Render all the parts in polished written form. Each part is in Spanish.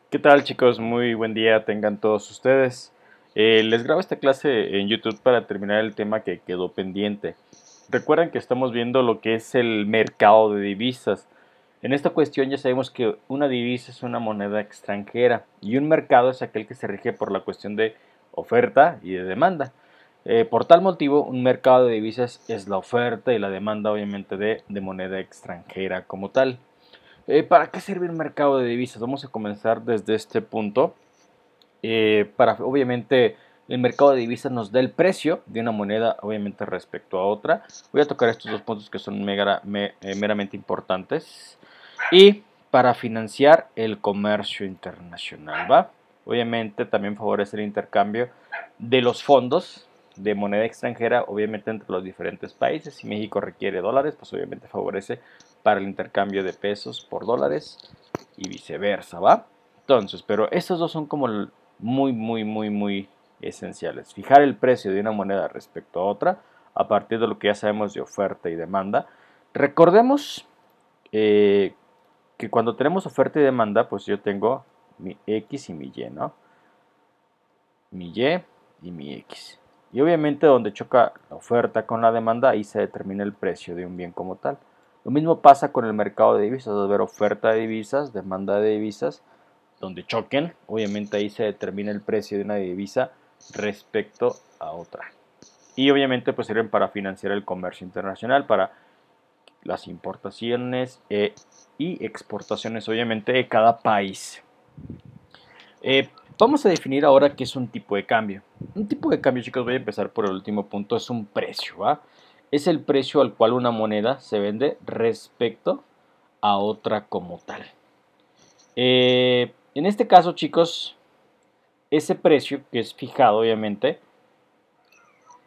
¿Qué tal, chicos? Muy buen día tengan todos ustedes. Les grabo esta clase en YouTube para terminar el tema que quedó pendiente. Recuerden que estamos viendo lo que es el mercado de divisas. En esta cuestión ya sabemos que una divisa es una moneda extranjera y un mercado es aquel que se rige por la cuestión de oferta y de demanda. Por tal motivo, un mercado de divisas es la oferta y la demanda, obviamente, de moneda extranjera como tal. ¿Para qué sirve un mercado de divisas? Vamos a comenzar desde este punto. Obviamente, el mercado de divisas nos da el precio de una moneda, obviamente, respecto a otra. Voy a tocar estos dos puntos que son meramente importantes. Y para financiar el comercio internacional, ¿va? Obviamente, también favorece el intercambio de los fondos de moneda extranjera, obviamente entre los diferentes países. Si México requiere dólares, pues obviamente favorece para el intercambio de pesos por dólares y viceversa, ¿va? Entonces, pero estos dos son como muy esenciales. Fijar el precio de una moneda respecto a otra a partir de lo que ya sabemos de oferta y demanda. Recordemos que cuando tenemos oferta y demanda, pues yo tengo mi X y mi Y, ¿no? Mi Y y mi X. Y obviamente donde choca la oferta con la demanda, ahí se determina el precio de un bien como tal. Lo mismo pasa con el mercado de divisas, debe haber oferta de divisas, demanda de divisas, donde choquen, obviamente ahí se determina el precio de una divisa respecto a otra. Y obviamente pues sirven para financiar el comercio internacional, para las importaciones y exportaciones obviamente de cada país. Vamos a definir ahora qué es un tipo de cambio. Un tipo de cambio, chicos, voy a empezar por el último punto, es un precio, ¿va? Es el precio al cual una moneda se vende respecto a otra como tal. En este caso, chicos, ese precio que es fijado, obviamente,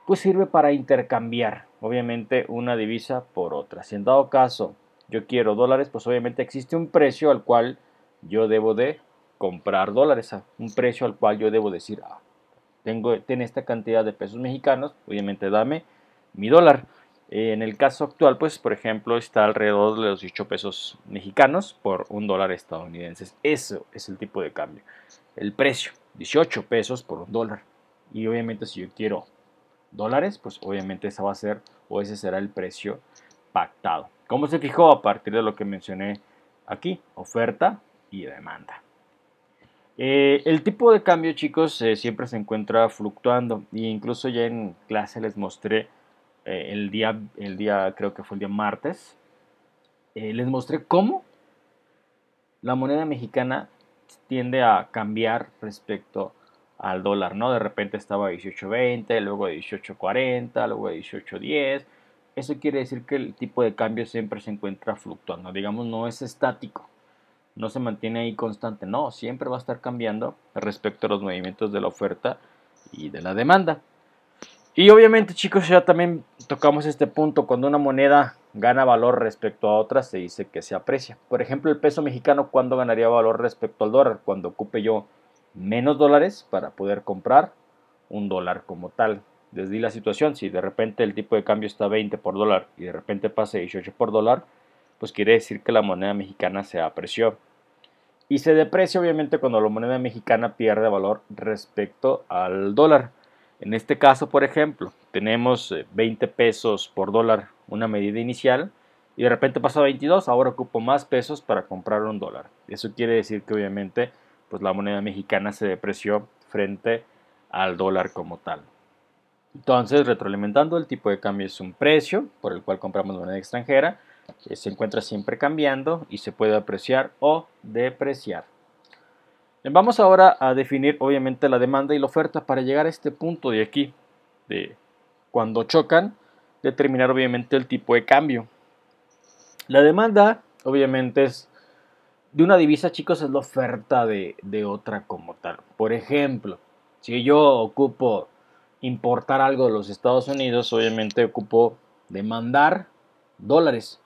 pues sirve para intercambiar, obviamente, una divisa por otra. Si en dado caso yo quiero dólares, pues obviamente existe un precio al cual yo debo de comprar dólares, un precio al cual yo debo decir, ten esta cantidad de pesos mexicanos, obviamente dame mi dólar. En el caso actual, pues, por ejemplo, está alrededor de los 18 pesos mexicanos por un dólar estadounidense. Eso es el tipo de cambio. El precio, 18 pesos por un dólar. Y obviamente si yo quiero dólares, pues obviamente esa va a ser o ese será el precio pactado. ¿Cómo se fijó? A partir de lo que mencioné aquí, oferta y demanda. El tipo de cambio, chicos, siempre se encuentra fluctuando e incluso ya en clase les mostré el día creo que fue el día martes, les mostré cómo la moneda mexicana tiende a cambiar respecto al dólar, ¿no? De repente estaba a 18.20, luego a 18.40, luego a 18.10. Eso quiere decir que el tipo de cambio siempre se encuentra fluctuando, digamos, no es estático, no se mantiene ahí constante, no, siempre va a estar cambiando respecto a los movimientos de la oferta y de la demanda. Y obviamente, chicos, ya también tocamos este punto, cuando una moneda gana valor respecto a otra, se dice que se aprecia. Por ejemplo, el peso mexicano, ¿cuándo ganaría valor respecto al dólar? Cuando ocupe yo menos dólares para poder comprar un dólar como tal. Les di la situación, si de repente el tipo de cambio está 20 por dólar y de repente pasa 18 por dólar, pues quiere decir que la moneda mexicana se apreció. Y se deprecia obviamente cuando la moneda mexicana pierde valor respecto al dólar. En este caso, por ejemplo, tenemos 20 pesos por dólar, una medida inicial, y de repente pasa a 22, ahora ocupo más pesos para comprar un dólar. Eso quiere decir que obviamente pues la moneda mexicana se depreció frente al dólar como tal. Entonces, retroalimentando, el tipo de cambio es un precio por el cual compramos moneda extranjera, que se encuentra siempre cambiando y se puede apreciar o depreciar. Vamos ahora a definir obviamente la demanda y la oferta para llegar a este punto de aquí, de cuando chocan, determinar obviamente el tipo de cambio. La demanda obviamente es de una divisa, chicos, es la oferta de otra como tal. Por ejemplo, si yo ocupo importar algo de los Estados Unidos, obviamente ocupo demandar dólares.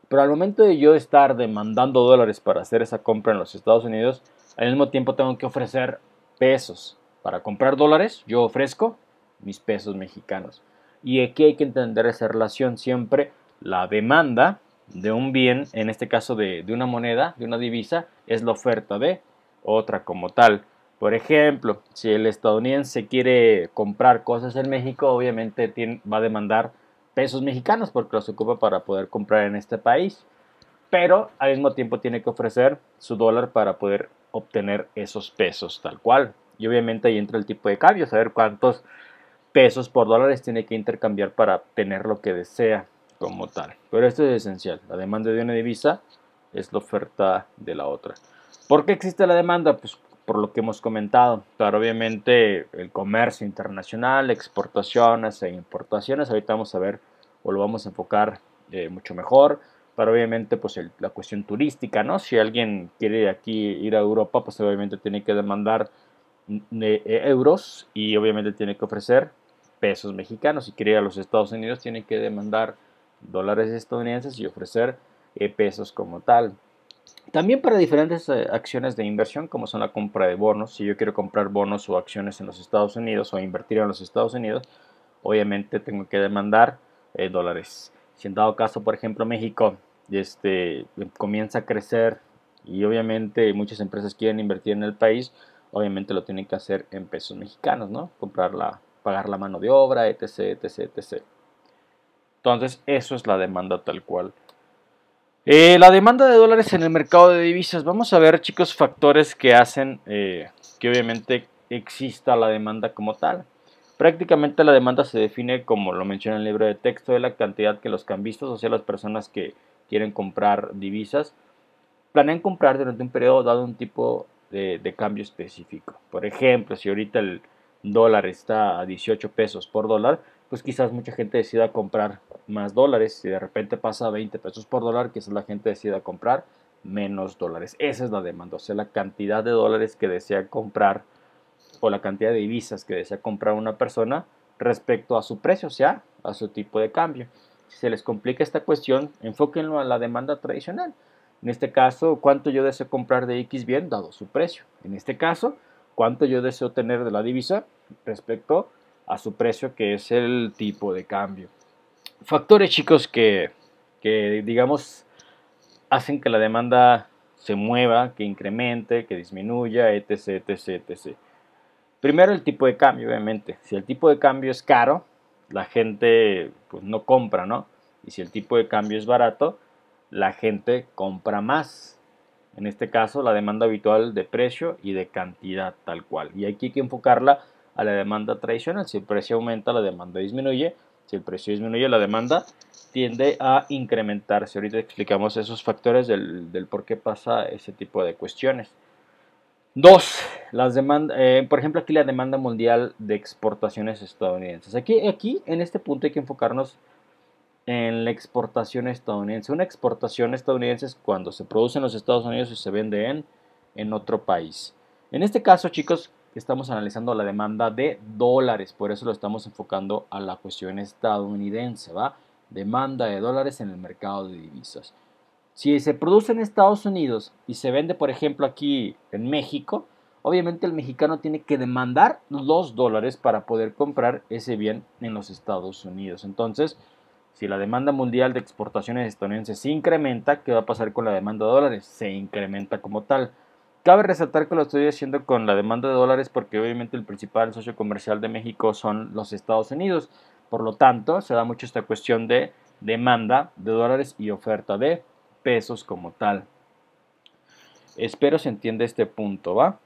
Pero al momento de yo estar demandando dólares para hacer esa compra en los Estados Unidos, al mismo tiempo tengo que ofrecer pesos. Para comprar dólares, yo ofrezco mis pesos mexicanos. Y aquí hay que entender esa relación siempre. La demanda de un bien, en este caso de una moneda, de una divisa, es la oferta de otra como tal. Por ejemplo, si el estadounidense quiere comprar cosas en México, obviamente va a demandar pesos mexicanos porque los ocupa para poder comprar en este país. Pero al mismo tiempo tiene que ofrecer su dólar para poder obtener esos pesos tal cual. Y obviamente ahí entra el tipo de cambio, saber cuántos pesos por dólares tiene que intercambiar para obtener lo que desea como tal. Pero esto es esencial. La demanda de una divisa es la oferta de la otra. ¿Por qué existe la demanda? Pues por lo que hemos comentado. Claro, obviamente el comercio internacional, exportaciones e importaciones. Ahorita vamos a ver o lo vamos a enfocar mucho mejor. Pero obviamente pues la cuestión turística, ¿no? Si alguien quiere aquí ir a Europa, pues obviamente tiene que demandar euros y obviamente tiene que ofrecer pesos mexicanos. Si quiere ir a los Estados Unidos, tiene que demandar dólares estadounidenses y ofrecer pesos como tal. También para diferentes acciones de inversión, como son la compra de bonos. Si yo quiero comprar bonos o acciones en los Estados Unidos o invertir en los Estados Unidos, obviamente tengo que demandar dólares. Si en dado caso, por ejemplo, México comienza a crecer y obviamente muchas empresas quieren invertir en el país, obviamente lo tienen que hacer en pesos mexicanos, ¿no? Pagar la mano de obra, etc, etc, etc. Entonces, eso es la demanda tal cual. La demanda de dólares en el mercado de divisas. Vamos a ver, chicos, factores que hacen que obviamente exista la demanda como tal. Prácticamente la demanda se define, como lo menciona en el libro de texto, de la cantidad que los cambistas, o sea, las personas que quieren comprar divisas, planean comprar durante un periodo dado un tipo de cambio específico. Por ejemplo, si ahorita el dólar está a 18 pesos por dólar, pues quizás mucha gente decida comprar más dólares. Si de repente pasa a 20 pesos por dólar, quizás la gente decida comprar menos dólares. Esa es la demanda, o sea, la cantidad de dólares que desea comprar o la cantidad de divisas que desea comprar una persona respecto a su precio, o sea, a su tipo de cambio. Si se les complica esta cuestión, enfóquenlo a la demanda tradicional. En este caso, cuánto yo deseo comprar de X bien dado su precio. En este caso, cuánto yo deseo tener de la divisa respecto a su precio, que es el tipo de cambio. Factores, chicos, que digamos hacen que la demanda se mueva, que incremente, que disminuya, etc, etc, etc. Primero el tipo de cambio, obviamente. Si el tipo de cambio es caro, la gente pues no compra, ¿no? Y si el tipo de cambio es barato, la gente compra más. En este caso, la demanda habitual de precio y de cantidad tal cual. Y aquí hay que enfocarla a la demanda tradicional. Si el precio aumenta, la demanda disminuye. Si el precio disminuye, la demanda tiende a incrementarse. Ahorita explicamos esos factores del por qué pasa ese tipo de cuestiones. Dos, por ejemplo, aquí la demanda mundial de exportaciones estadounidenses. Aquí, en este punto hay que enfocarnos en la exportación estadounidense. Una exportación estadounidense es cuando se produce en los Estados Unidos y se vende en otro país. En este caso, chicos, estamos analizando la demanda de dólares, por eso lo estamos enfocando a la cuestión estadounidense, ¿va? Demanda de dólares en el mercado de divisas. Si se produce en Estados Unidos y se vende, por ejemplo, aquí en México, obviamente el mexicano tiene que demandar los dólares para poder comprar ese bien en los Estados Unidos. Entonces, si la demanda mundial de exportaciones estadounidenses se incrementa, ¿qué va a pasar con la demanda de dólares? Se incrementa como tal. Cabe resaltar que lo estoy haciendo con la demanda de dólares porque obviamente el principal socio comercial de México son los Estados Unidos. Por lo tanto, se da mucho esta cuestión de demanda de dólares y oferta de pesos como tal. Espero se entienda este punto, ¿va?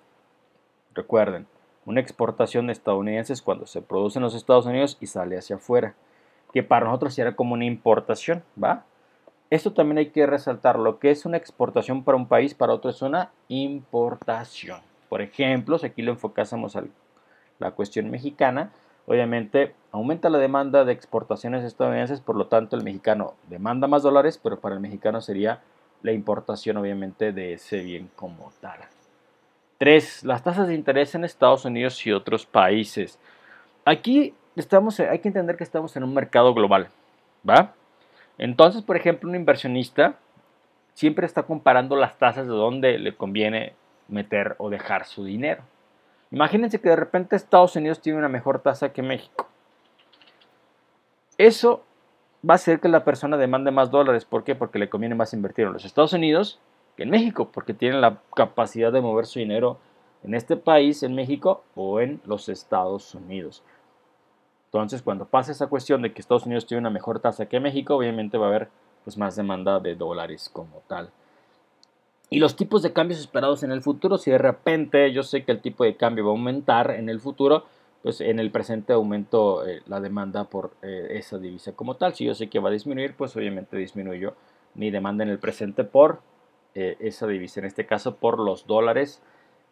Recuerden, una exportación estadounidense es cuando se produce en los Estados Unidos y sale hacia afuera, que para nosotros será como una importación, ¿va? Esto también hay que resaltar, lo que es una exportación para un país, para otro es una importación. Por ejemplo, si aquí lo enfocásemos a la cuestión mexicana, obviamente aumenta la demanda de exportaciones estadounidenses, por lo tanto el mexicano demanda más dólares, pero para el mexicano sería la importación obviamente de ese bien como tal. 3. Las tasas de interés en Estados Unidos y otros países. Aquí hay que entender que estamos en un mercado global, ¿va? Entonces, por ejemplo, un inversionista siempre está comparando las tasas de dónde le conviene meter o dejar su dinero. Imagínense que de repente Estados Unidos tiene una mejor tasa que México. Eso va a hacer que la persona demande más dólares. ¿Por qué? Porque le conviene más invertir en los Estados Unidos que en México, porque tienen la capacidad de mover su dinero en este país, en México o en los Estados Unidos. Entonces, cuando pasa esa cuestión de que Estados Unidos tiene una mejor tasa que México, obviamente va a haber pues, más demanda de dólares como tal. Y los tipos de cambios esperados en el futuro, si de repente yo sé que el tipo de cambio va a aumentar en el futuro, pues en el presente aumento la demanda por esa divisa como tal. Si yo sé que va a disminuir, pues obviamente disminuyo mi demanda en el presente por esa divisa, en este caso por los dólares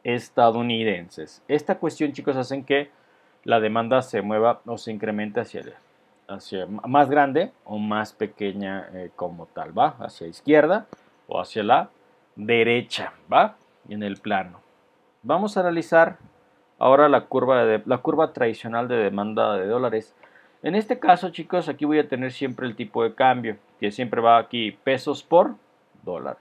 estadounidenses. Esta cuestión, chicos, hacen que la demanda se mueva o se incremente hacia más grande o más pequeña como tal, ¿va? Hacia izquierda o hacia la derecha, ¿va? En el plano. Vamos a analizar ahora la curva tradicional de demanda de dólares. En este caso, chicos, aquí voy a tener siempre el tipo de cambio, que siempre va aquí pesos por dólar.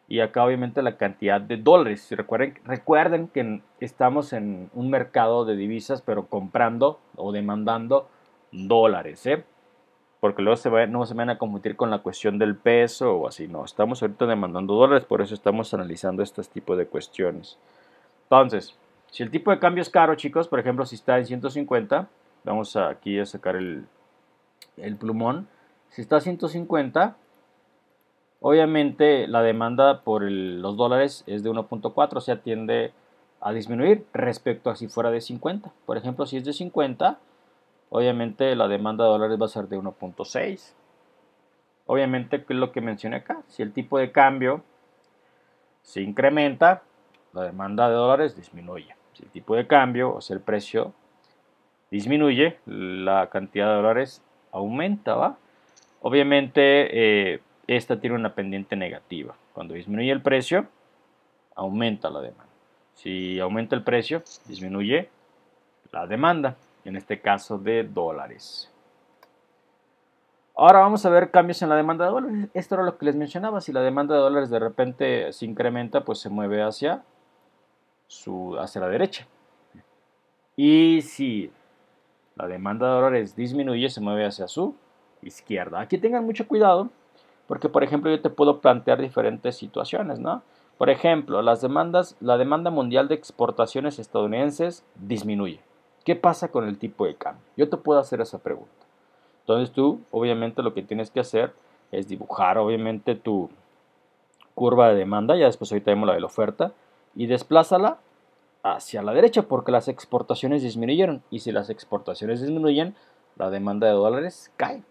Y acá obviamente la cantidad de dólares. Recuerden que estamos en un mercado de divisas, pero comprando o demandando dólares, ¿eh? Porque luego no se van a confundir con la cuestión del peso o así, no. Estamos ahorita demandando dólares, por eso estamos analizando estos tipos de cuestiones. Entonces, si el tipo de cambio es caro, chicos, por ejemplo, si está en 150, vamos aquí a sacar el plumón. Si está a 150, obviamente la demanda por los dólares es de 1.4, o sea, tiende a disminuir respecto a si fuera de 50. Por ejemplo, si es de 50, obviamente la demanda de dólares va a ser de 1.6. Obviamente, ¿qué es lo que mencioné acá? Si el tipo de cambio se incrementa, la demanda de dólares disminuye. Si el tipo de cambio, o sea, el precio disminuye, la cantidad de dólares aumenta, ¿va? Obviamente, esta tiene una pendiente negativa. Cuando disminuye el precio, aumenta la demanda. Si aumenta el precio, disminuye la demanda, en este caso de dólares. Ahora vamos a ver cambios en la demanda de dólares. Esto era lo que les mencionaba. Si la demanda de dólares de repente se incrementa, pues se mueve hacia la derecha. Y si la demanda de dólares disminuye, se mueve hacia su izquierda. Aquí tengan mucho cuidado, porque por ejemplo yo te puedo plantear diferentes situaciones, ¿no? Por ejemplo, la demanda mundial de exportaciones estadounidenses disminuye. ¿Qué pasa con el tipo de cambio? Yo te puedo hacer esa pregunta. Entonces tú, obviamente, lo que tienes que hacer es dibujar, obviamente, tu curva de demanda, ya después ahorita vemos la de la oferta, y desplázala hacia la derecha porque las exportaciones disminuyeron. Y si las exportaciones disminuyen, la demanda de dólares cae.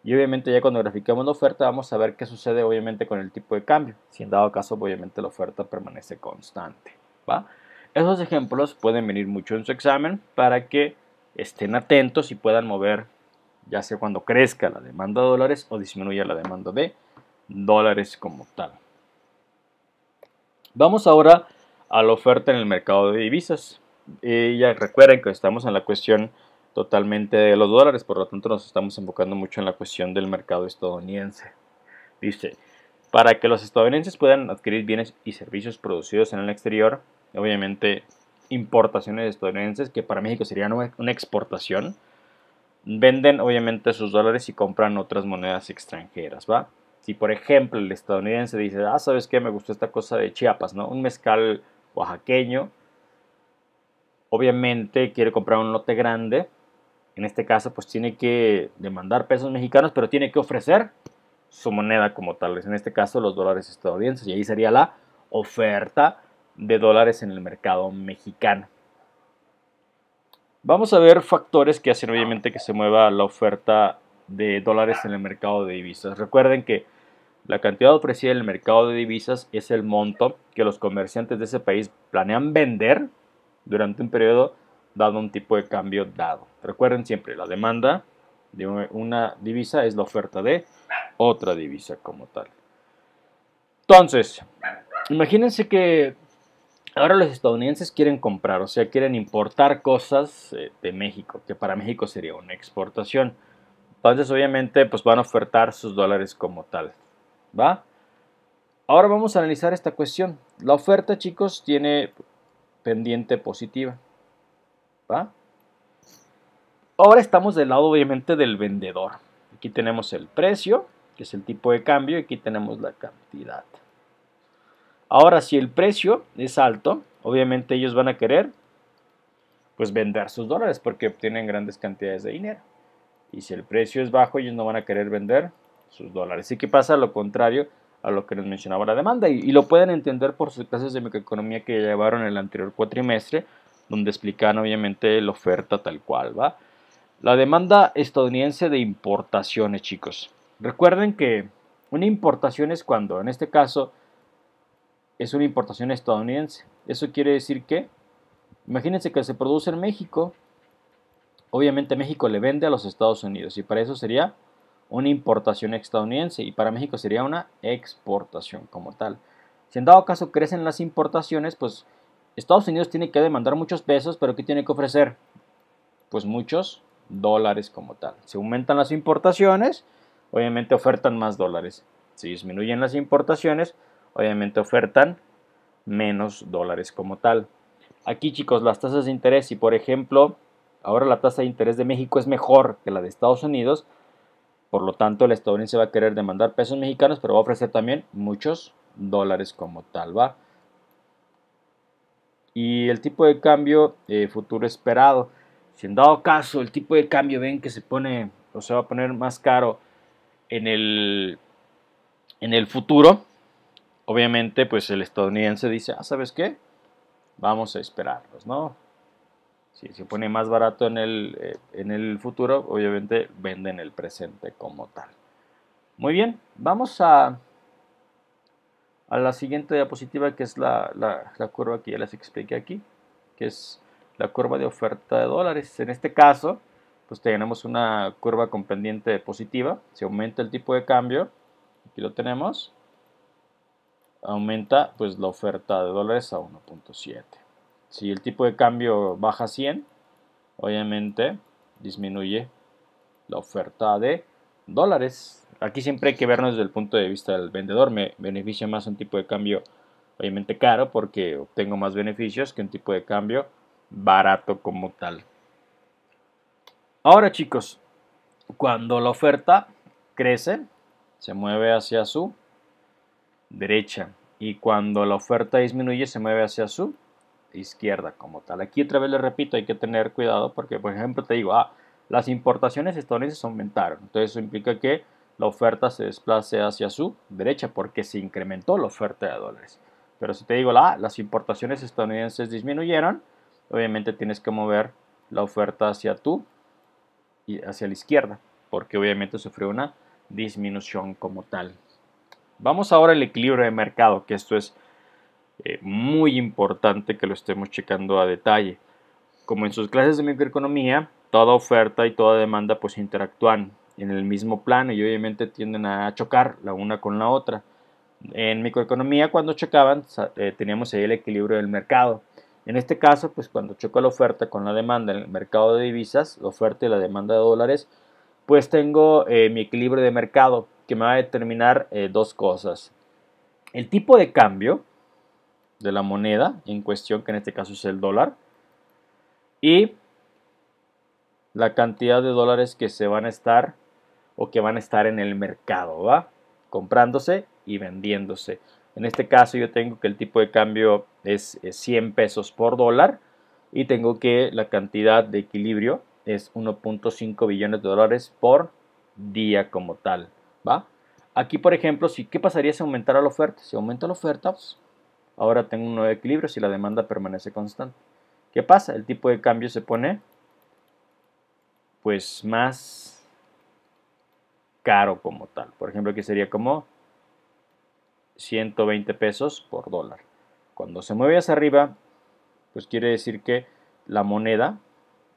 Y obviamente ya cuando graficamos la oferta vamos a ver qué sucede obviamente con el tipo de cambio. Si en dado caso, obviamente la oferta permanece constante, ¿va? Esos ejemplos pueden venir mucho en su examen para que estén atentos y puedan mover ya sea cuando crezca la demanda de dólares o disminuya la demanda de dólares como tal. Vamos ahora a la oferta en el mercado de divisas. Ya recuerden que estamos en la cuestión totalmente de los dólares, por lo tanto nos estamos enfocando mucho en la cuestión del mercado estadounidense. Dice, para que los estadounidenses puedan adquirir bienes y servicios producidos en el exterior, obviamente importaciones estadounidenses, que para México sería una exportación, venden obviamente sus dólares y compran otras monedas extranjeras, ¿va? Si por ejemplo el estadounidense dice, ¿sabes qué? Me gustó esta cosa de Chiapas, ¿no? Un mezcal oaxaqueño, obviamente quiere comprar un lote grande, en este caso pues tiene que demandar pesos mexicanos, pero tiene que ofrecer su moneda como tal, en este caso los dólares estadounidenses, y ahí sería la oferta de dólares en el mercado mexicano. Vamos a ver factores que hacen obviamente que se mueva la oferta de dólares en el mercado de divisas. Recuerden que la cantidad ofrecida en el mercado de divisas es el monto que los comerciantes de ese país planean vender durante un periodo dado un tipo de cambio dado. Recuerden siempre, la demanda de una divisa es la oferta de otra divisa como tal. Entonces, imagínense que ahora los estadounidenses quieren comprar, o sea, quieren importar cosas de México, que para México sería una exportación. Entonces, obviamente, pues van a ofertar sus dólares como tal, ¿va? Ahora vamos a analizar esta cuestión. La oferta, chicos, tiene pendiente positiva, ¿va? Ahora estamos del lado, obviamente, del vendedor. Aquí tenemos el precio, que es el tipo de cambio, y aquí tenemos la cantidad. Ahora, si el precio es alto, obviamente ellos van a querer pues vender sus dólares porque obtienen grandes cantidades de dinero. Y si el precio es bajo, ellos no van a querer vender sus dólares. ¿Y qué pasa? Lo contrario a lo que les mencionaba la demanda. Y lo pueden entender por sus clases de microeconomía que llevaron el anterior cuatrimestre, donde explican obviamente la oferta tal cual, ¿va? La demanda estadounidense de importaciones, chicos. Recuerden que una importación es cuando, en este caso, es una importación estadounidense. Eso quiere decir que, imagínense que se produce en México. Obviamente México le vende a los Estados Unidos y para eso sería una importación estadounidense y para México sería una exportación como tal. Si en dado caso crecen las importaciones, pues Estados Unidos tiene que demandar muchos pesos, pero ¿qué tiene que ofrecer? Pues muchos dólares como tal. Si aumentan las importaciones, obviamente ofertan más dólares. Si disminuyen las importaciones, obviamente ofertan menos dólares como tal. Aquí, chicos, las tasas de interés, si por ejemplo ahora la tasa de interés de México es mejor que la de Estados Unidos, por lo tanto el estadounidense va a querer demandar pesos mexicanos, pero va a ofrecer también muchos dólares como tal, ¿va? Y el tipo de cambio futuro esperado. Si en dado caso el tipo de cambio ven que se pone o se va a poner más caro en el futuro, obviamente pues el estadounidense dice, ¿sabes qué? Vamos a esperarlos, ¿no? Si se pone más barato en el futuro, obviamente venden el presente como tal. Muy bien, vamos a la siguiente diapositiva, que es la curva que ya les expliqué aquí, que es la curva de oferta de dólares. En este caso, pues tenemos una curva con pendiente positiva. Si aumenta el tipo de cambio, aquí lo tenemos, aumenta pues la oferta de dólares a 1.7. Si el tipo de cambio baja a 100, obviamente disminuye la oferta de dólares. Aquí siempre hay que vernos desde el punto de vista del vendedor. Me beneficia más un tipo de cambio obviamente caro porque obtengo más beneficios que un tipo de cambio barato como tal. Ahora, chicos, cuando la oferta crece, se mueve hacia su derecha, y cuando la oferta disminuye se mueve hacia su izquierda como tal. Aquí otra vez les repito, hay que tener cuidado porque, por ejemplo, te digo, las importaciones estadounidenses aumentaron, entonces eso implica que la oferta se desplace hacia su derecha porque se incrementó la oferta de dólares. Pero si te digo, las importaciones estadounidenses disminuyeron, obviamente tienes que mover la oferta hacia hacia la izquierda, porque obviamente sufrió una disminución como tal. Vamos ahora al equilibrio de mercado, que esto es muy importante que lo estemos checando a detalle. Como en sus clases de microeconomía, toda oferta y toda demanda pues interactúan en el mismo plano y obviamente tienden a chocar la una con la otra. En microeconomía, cuando chocaban, teníamos ahí el equilibrio del mercado. En este caso, pues cuando choca la oferta con la demanda en el mercado de divisas, la oferta y la demanda de dólares, pues tengo mi equilibrio de mercado que me va a determinar dos cosas. El tipo de cambio de la moneda en cuestión, que en este caso es el dólar, y la cantidad de dólares que se van a estar o que van a estar en el mercado, ¿va? Comprándose y vendiéndose. En este caso yo tengo que el tipo de cambio es 100 pesos por dólar y tengo que la cantidad de equilibrio es 1.5 billones de dólares por día como tal, ¿va? Aquí, por ejemplo, ¿qué pasaría si aumentara la oferta? Si aumenta la oferta, pues, ahora tengo un nuevo equilibrio si la demanda permanece constante. ¿Qué pasa? El tipo de cambio se pone pues más caro como tal. Por ejemplo, aquí sería como 120 pesos por dólar. Cuando se mueve hacia arriba, pues quiere decir que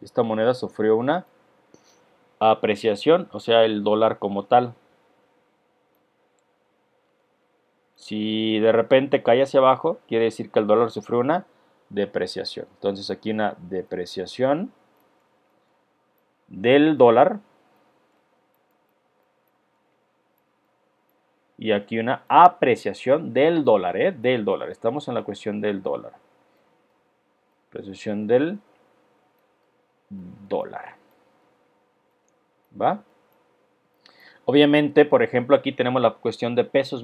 esta moneda sufrió una apreciación, o sea, el dólar como tal. Si de repente cae hacia abajo, quiere decir que el dólar sufrió una depreciación. Entonces aquí una depreciación del dólar y aquí una apreciación del dólar, del dólar. Estamos en la cuestión del dólar. Apreciación del dólar. ¿Va? Obviamente, por ejemplo, aquí tenemos la cuestión de pesos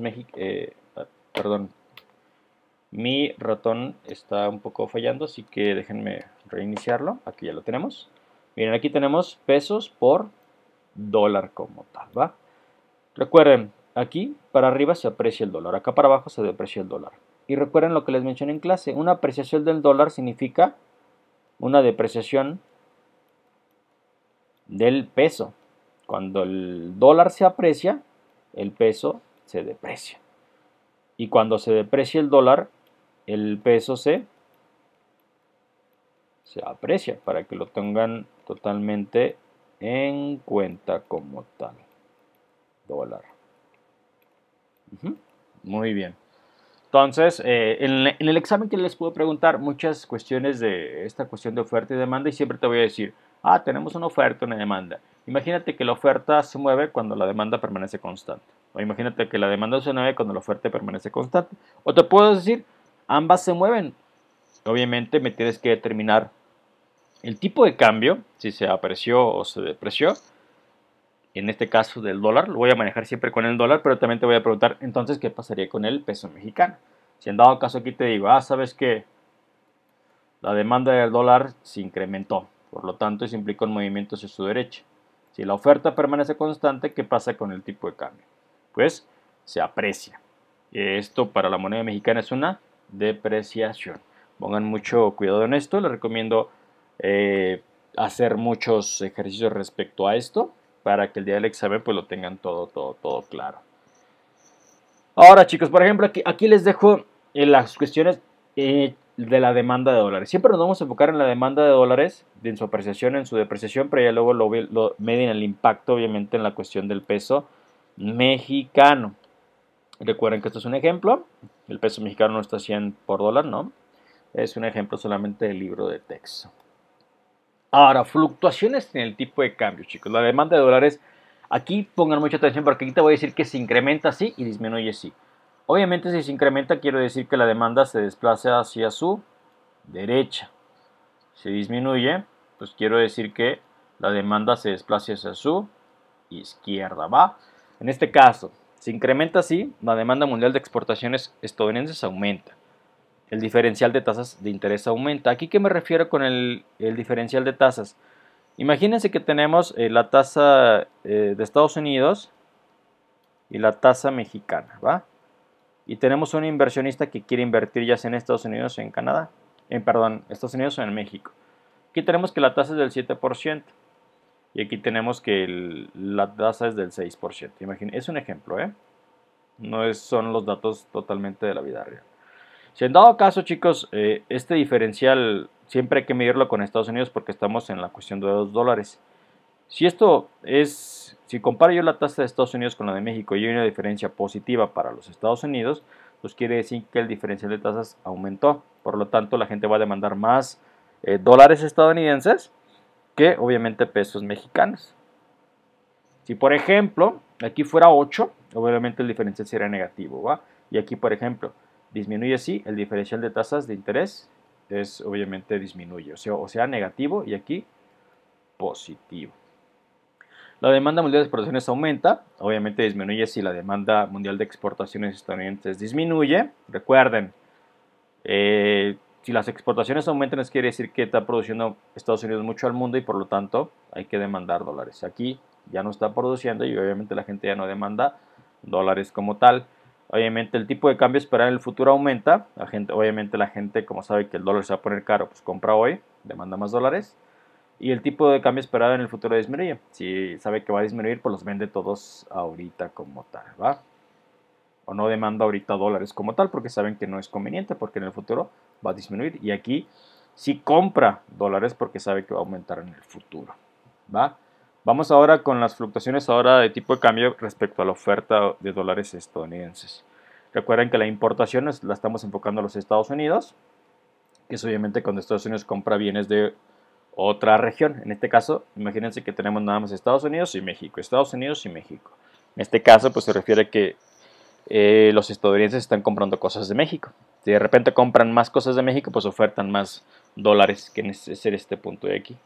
perdón, Mi ratón está un poco fallando, así que déjenme reiniciarlo. Aquí ya lo tenemos. Miren, aquí tenemos pesos por dólar como tal, ¿va? Recuerden, aquí para arriba se aprecia el dólar, acá para abajo se deprecia el dólar. Y recuerden lo que les mencioné en clase, una apreciación del dólar significa una depreciación del peso. Cuando el dólar se aprecia, el peso se deprecia. Y cuando se deprecia el dólar, el peso se aprecia, para que lo tengan totalmente en cuenta como tal. Dólar. Muy bien. Entonces, en el examen que les puedo preguntar muchas cuestiones de esta cuestión de oferta y demanda y siempre te voy a decir, tenemos una oferta y una demanda. Imagínate que la oferta se mueve cuando la demanda permanece constante. O imagínate que la demanda se mueve cuando la oferta permanece constante. O te puedo decir, ambas se mueven. Obviamente me tienes que determinar el tipo de cambio, si se apreció o se depreció. En este caso del dólar, lo voy a manejar siempre con el dólar, pero también te voy a preguntar entonces qué pasaría con el peso mexicano. Si en dado caso aquí te digo, sabes que la demanda del dólar se incrementó, por lo tanto eso implica un movimiento hacia su derecha. Si la oferta permanece constante, ¿qué pasa con el tipo de cambio? Pues se aprecia. Esto para la moneda mexicana es una depreciación. Pongan mucho cuidado en esto, les recomiendo hacer muchos ejercicios respecto a esto para que el día del examen pues lo tengan todo claro. Ahora chicos, por ejemplo, aquí les dejo las cuestiones de la demanda de dólares. Siempre nos vamos a enfocar en la demanda de dólares, en su apreciación, en su depreciación, pero ya luego lo miden el impacto, obviamente, en la cuestión del peso mexicano. Recuerden que esto es un ejemplo. El peso mexicano no está 100 por dólar, ¿no? Es un ejemplo solamente del libro de texto. Ahora, fluctuaciones en el tipo de cambio, chicos. La demanda de dólares, aquí pongan mucha atención porque aquí te voy a decir que se incrementa así y disminuye así. Obviamente si se incrementa quiero decir que la demanda se desplaza hacia su derecha. Si disminuye, pues quiero decir que la demanda se desplaza hacia su izquierda, ¿va? En este caso, se incrementa así, la demanda mundial de exportaciones estadounidenses aumenta. El diferencial de tasas de interés aumenta. ¿Aquí qué me refiero con el diferencial de tasas? Imagínense que tenemos la tasa de Estados Unidos y la tasa mexicana, ¿va? Y tenemos un inversionista que quiere invertir ya sea en Estados Unidos o en Canadá. Perdón, Estados Unidos o en México. Aquí tenemos que la tasa es del 7%. Y aquí tenemos que la tasa es del 6%. Es un ejemplo, ¿eh? No son los datos totalmente de la vida real. Si en dado caso, chicos, este diferencial siempre hay que medirlo con Estados Unidos porque estamos en la cuestión de $2. Si comparo yo la tasa de Estados Unidos con la de México y hay una diferencia positiva para los Estados Unidos, pues quiere decir que el diferencial de tasas aumentó. Por lo tanto, la gente va a demandar más dólares estadounidenses que obviamente pesos mexicanos. Si por ejemplo aquí fuera 8, obviamente el diferencial sería negativo, ¿va? Y aquí por ejemplo disminuye así, el diferencial de tasas de interés obviamente disminuye, o sea negativo y aquí positivo. La demanda mundial de exportaciones aumenta, obviamente disminuye si la demanda mundial de exportaciones estadounidenses disminuye. Recuerden, si las exportaciones aumentan, eso quiere decir que está produciendo Estados Unidos mucho al mundo y por lo tanto hay que demandar dólares. Aquí ya no está produciendo y obviamente la gente ya no demanda dólares como tal. Obviamente el tipo de cambio esperado en el futuro aumenta. Obviamente la gente, como sabe que el dólar se va a poner caro, pues compra hoy, demanda más dólares. Y el tipo de cambio esperado en el futuro disminuye. Si sabe que va a disminuir, pues los vende todos ahorita como tal, ¿va? O no demanda ahorita dólares como tal porque saben que no es conveniente porque en el futuro va a disminuir. Y aquí sí compra dólares porque sabe que va a aumentar en el futuro, ¿va? Vamos ahora con las fluctuaciones ahora de tipo de cambio respecto a la oferta de dólares estadounidenses. Recuerden que la importación la estamos enfocando a los Estados Unidos, que es obviamente cuando Estados Unidos compra bienes de otra región. En este caso, imagínense que tenemos nada más Estados Unidos y México. Estados Unidos y México. En este caso, pues se refiere a que los estadounidenses están comprando cosas de México. Si de repente compran más cosas de México, pues ofertan más dólares, que es este punto de aquí.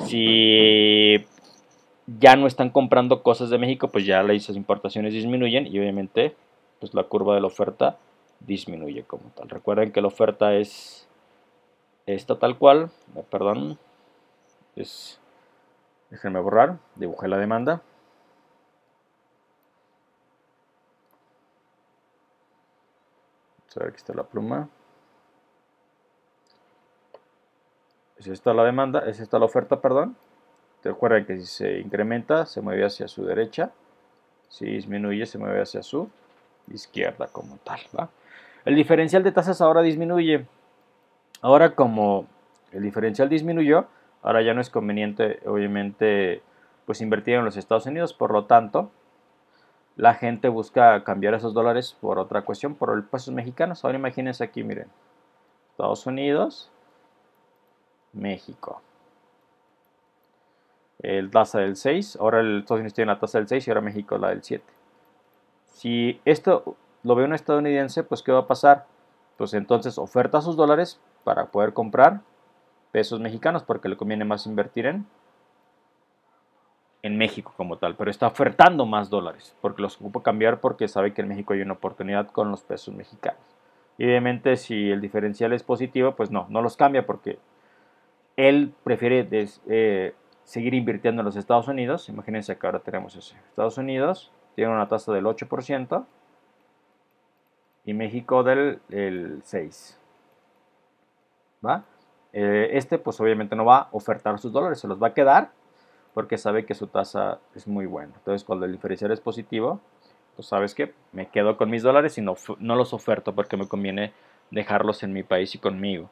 Si ya no están comprando cosas de México, pues ya las importaciones disminuyen y obviamente pues la curva de la oferta disminuye como tal. Recuerden que la oferta es esta tal cual, perdón, déjenme borrar, dibujé la demanda. Vamos a ver, aquí está la pluma. Es esta la demanda, es esta la oferta, perdón. Recuerden que si se incrementa, se mueve hacia su derecha. Si disminuye, se mueve hacia su izquierda como tal, ¿va? El diferencial de tasas ahora disminuye. Ahora como el diferencial disminuyó, ahora ya no es conveniente, obviamente, pues invertir en los Estados Unidos. Por lo tanto, la gente busca cambiar esos dólares por otra cuestión, por los pesos mexicanos. Ahora imagínense aquí, miren, Estados Unidos, México. El tasa del 6, ahora el Estados Unidos tiene la tasa del 6 y ahora México la del 7. Si esto lo ve un estadounidense, pues ¿qué va a pasar? Pues entonces oferta sus dólares para poder comprar pesos mexicanos porque le conviene más invertir en México como tal, pero está ofertando más dólares porque los ocupa cambiar porque sabe que en México hay una oportunidad con los pesos mexicanos. Y obviamente si el diferencial es positivo, pues no los cambia porque él prefiere seguir invirtiendo en los Estados Unidos. Imagínense que ahora tenemos ese. Estados Unidos tiene una tasa del 8% y México del 6%. ¿Va? Pues obviamente no va a ofertar sus dólares, se los va a quedar porque sabe que su tasa es muy buena. Entonces cuando el diferencial es positivo, pues sabes que me quedo con mis dólares y no los oferto porque me conviene dejarlos en mi país y conmigo.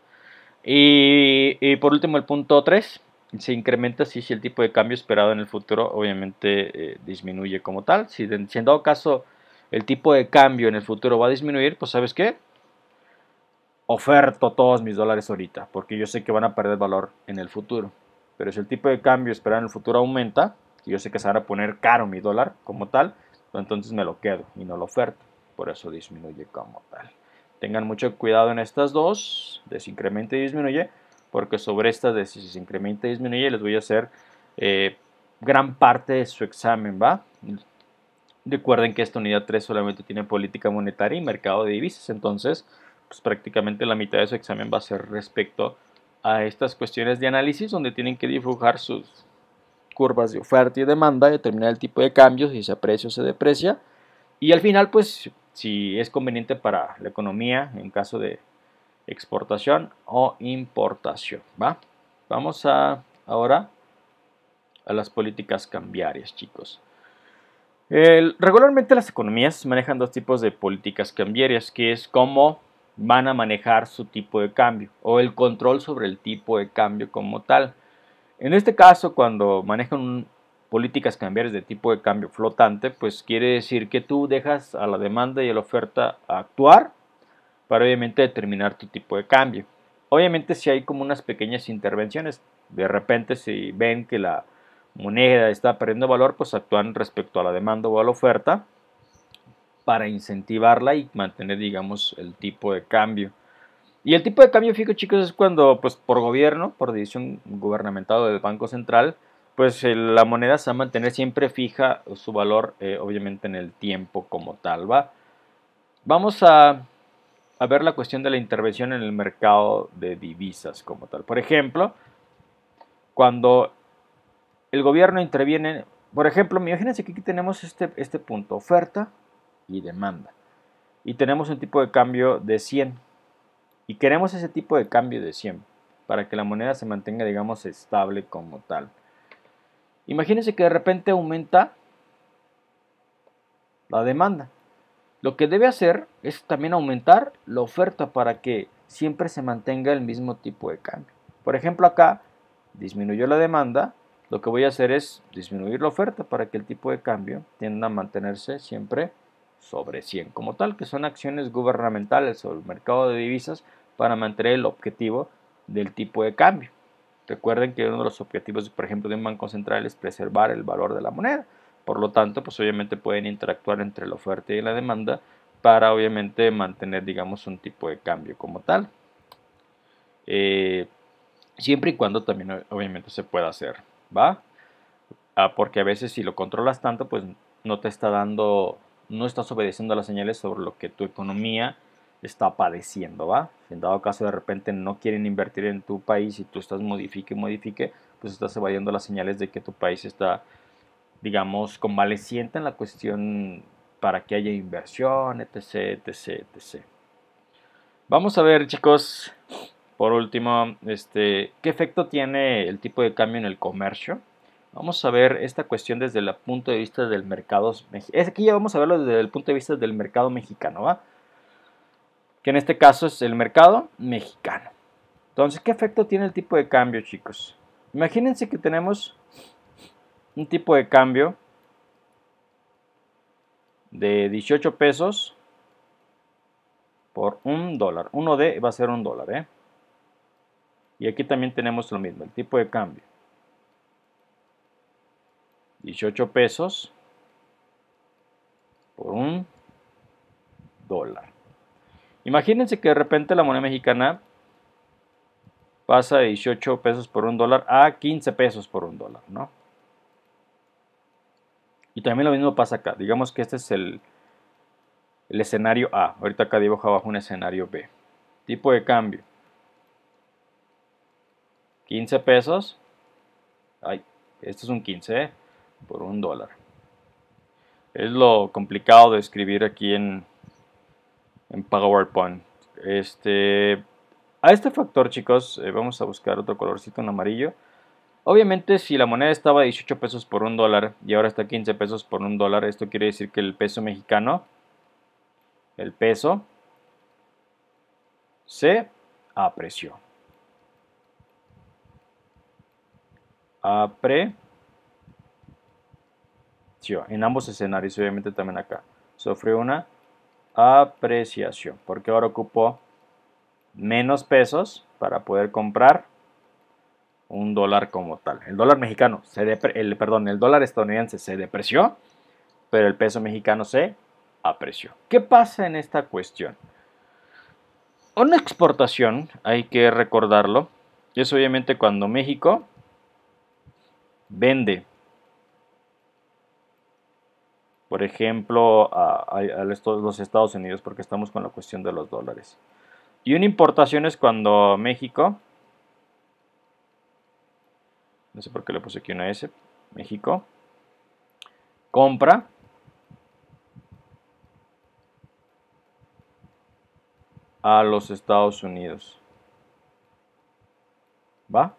Y por último el punto 3, se incrementa si el tipo de cambio esperado en el futuro obviamente disminuye como tal. Si en dado caso el tipo de cambio en el futuro va a disminuir, pues ¿sabes qué? Oferto todos mis dólares ahorita, porque yo sé que van a perder valor en el futuro. Pero si el tipo de cambio esperado en el futuro aumenta, y yo sé que se van a poner caro mi dólar como tal, entonces me lo quedo y no lo oferto. Por eso disminuye como tal. Tengan mucho cuidado en estas dos, de si incrementa y disminuye, porque sobre estas de si se incrementa y disminuye les voy a hacer gran parte de su examen, ¿va? Recuerden que esta unidad 3 solamente tiene política monetaria y mercado de divisas, entonces pues prácticamente la mitad de su examen va a ser respecto a estas cuestiones de análisis donde tienen que dibujar sus curvas de oferta y demanda, determinar el tipo de cambio, si se aprecia o se deprecia, y al final pues si es conveniente para la economía en caso de exportación o importación, ¿va? Vamos ahora a las políticas cambiarias, chicos. Regularmente las economías manejan dos tipos de políticas cambiarias, que es cómo van a manejar su tipo de cambio o el control sobre el tipo de cambio como tal. En este caso, cuando manejan políticas cambiarias de tipo de cambio flotante, pues quiere decir que tú dejas a la demanda y a la oferta actuar para obviamente determinar tu tipo de cambio. Obviamente si hay como unas pequeñas intervenciones, de repente si ven que la moneda está perdiendo valor, pues actúan respecto a la demanda o a la oferta para incentivarla y mantener, digamos, el tipo de cambio. Y el tipo de cambio fijo, chicos, es cuando, pues, por gobierno, por decisión gubernamental del Banco Central, pues la moneda se va a mantener siempre fija su valor, obviamente, en el tiempo como tal, ¿va? Vamos a ver la cuestión de la intervención en el mercado de divisas como tal. Por ejemplo, cuando el gobierno interviene, por ejemplo, imagínense que aquí tenemos este punto, oferta y demanda. Y tenemos un tipo de cambio de 100. Y queremos ese tipo de cambio de 100 para que la moneda se mantenga, digamos, estable como tal. Imagínense que de repente aumenta la demanda. Lo que debe hacer es también aumentar la oferta para que siempre se mantenga el mismo tipo de cambio. Por ejemplo, acá disminuyó la demanda, lo que voy a hacer es disminuir la oferta para que el tipo de cambio tienda a mantenerse siempre sobre 100 como tal, que son acciones gubernamentales sobre el mercado de divisas para mantener el objetivo del tipo de cambio. Recuerden que uno de los objetivos, por ejemplo, de un banco central es preservar el valor de la moneda. Por lo tanto, pues obviamente pueden interactuar entre la oferta y la demanda para obviamente mantener, digamos, un tipo de cambio como tal. Siempre y cuando también obviamente se pueda hacer, ¿va? Porque a veces si lo controlas tanto, pues no te está dando, no estás obedeciendo a las señales sobre lo que tu economía está padeciendo, ¿va? Si en dado caso de repente no quieren invertir en tu país y tú estás modifique, pues estás evadiendo las señales de que tu país está, digamos, convaleciente en la cuestión para que haya inversión, etc, etc, etc. Vamos a ver, chicos, por último, ¿qué efecto tiene el tipo de cambio en el comercio? Vamos a ver esta cuestión desde el punto de vista del mercado. Aquí ya vamos a verlo desde el punto de vista del mercado mexicano, ¿va? Que en este caso es el mercado mexicano. Entonces, ¿qué efecto tiene el tipo de cambio, chicos? Imagínense que tenemos un tipo de cambio de 18 pesos por $1. 1D va a ser $1, ¿eh? Y aquí también tenemos lo mismo, el tipo de cambio. 18 pesos por $1. Imagínense que de repente la moneda mexicana pasa de 18 pesos por $1 a 15 pesos por $1, ¿no? Y también lo mismo pasa acá. Digamos que este es el escenario A. Ahorita acá dibujo abajo un escenario B. Tipo de cambio. 15 pesos. Ay, este es un 15 por $1. Es lo complicado de escribir aquí en PowerPoint. A este factor, chicos, vamos a buscar otro colorcito en amarillo. Obviamente, si la moneda estaba a 18 pesos por $1 y ahora está a 15 pesos por $1, esto quiere decir que el peso mexicano, el peso, se apreció. Apreció. En ambos escenarios, obviamente también acá. Sufrió una apreciación, porque ahora ocupó menos pesos para poder comprar $1 como tal. El dólar mexicano, el dólar estadounidense se depreció, pero el peso mexicano se apreció. ¿Qué pasa en esta cuestión? Una exportación, hay que recordarlo, es obviamente cuando México vende, por ejemplo, a los Estados Unidos, porque estamos con la cuestión de los dólares. Y una importación es cuando México, no sé por qué le puse aquí una S, México, compra a los Estados Unidos. ¿Va?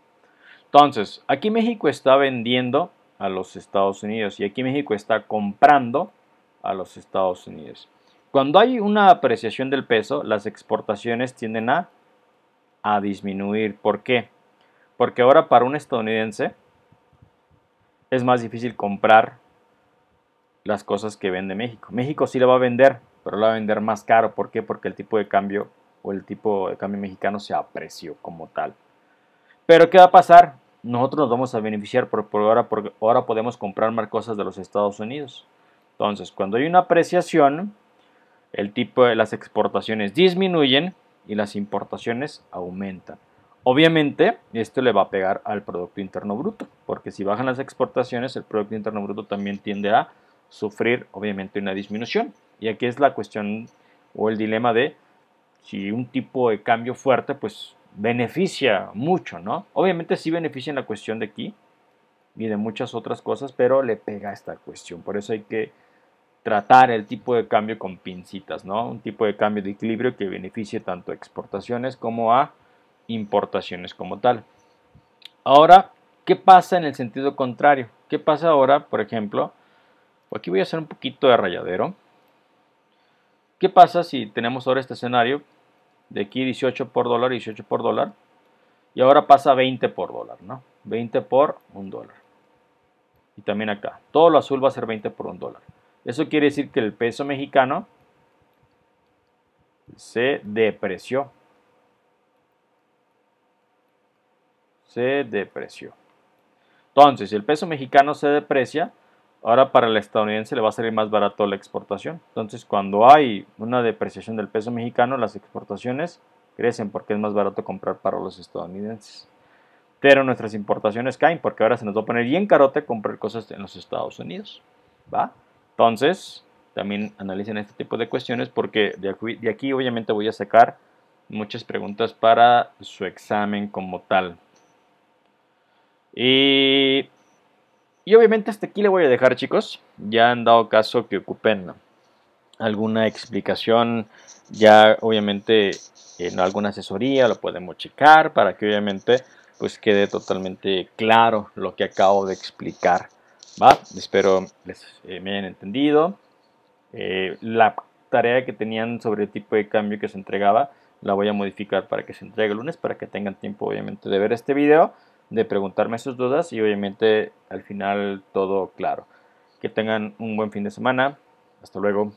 Entonces, aquí México está vendiendo a los Estados Unidos y aquí México está comprando a los Estados Unidos. Cuando hay una apreciación del peso, las exportaciones tienden a disminuir. ¿Por qué? Porque ahora para un estadounidense es más difícil comprar las cosas que vende México. México sí la va a vender, pero la va a vender más caro. ¿Por qué? Porque el tipo de cambio o el tipo de cambio mexicano se apreció como tal. Pero ¿qué va a pasar? Nosotros nos vamos a beneficiar porque ahora podemos comprar más cosas de los Estados Unidos. Entonces, cuando hay una apreciación, el tipo de las exportaciones disminuyen y las importaciones aumentan. Obviamente, esto le va a pegar al Producto Interno Bruto, porque si bajan las exportaciones, el Producto Interno Bruto también tiende a sufrir, obviamente, una disminución. Y aquí es la cuestión o el dilema de si un tipo de cambio fuerte, pues beneficia mucho, ¿no? Obviamente sí beneficia en la cuestión de aquí y de muchas otras cosas, pero le pega esta cuestión. Por eso hay que tratar el tipo de cambio con pincitas, ¿no? Un tipo de cambio de equilibrio que beneficie tanto a exportaciones como a importaciones como tal. Ahora, ¿qué pasa en el sentido contrario? ¿Qué pasa ahora, por ejemplo? Aquí voy a hacer un poquito de rayadero. ¿Qué pasa si tenemos ahora este escenario de aquí 18 por dólar, 18 por dólar, y ahora pasa 20 por dólar, ¿no? 20 por $1. Y también acá, todo lo azul va a ser 20 por $1. Eso quiere decir que el peso mexicano se depreció. Se depreció. Entonces, si el peso mexicano se deprecia, ahora para el estadounidense le va a salir más barato la exportación. Entonces, cuando hay una depreciación del peso mexicano, las exportaciones crecen porque es más barato comprar para los estadounidenses. Pero nuestras importaciones caen porque ahora se nos va a poner bien carote comprar cosas en los Estados Unidos. ¿Va? Entonces, también analicen este tipo de cuestiones, porque de aquí obviamente voy a sacar muchas preguntas para su examen como tal. Y obviamente hasta aquí le voy a dejar, chicos. Ya han dado caso que ocupen alguna explicación, ya obviamente en alguna asesoría lo podemos checar para que obviamente pues quede totalmente claro lo que acabo de explicar. ¿Va? Espero me hayan entendido. La tarea que tenían sobre el tipo de cambio que se entregaba la voy a modificar para que se entregue el lunes, para que tengan tiempo obviamente de ver este video, de preguntarme sus dudas y obviamente al final todo claro. Que tengan un buen fin de semana. Hasta luego.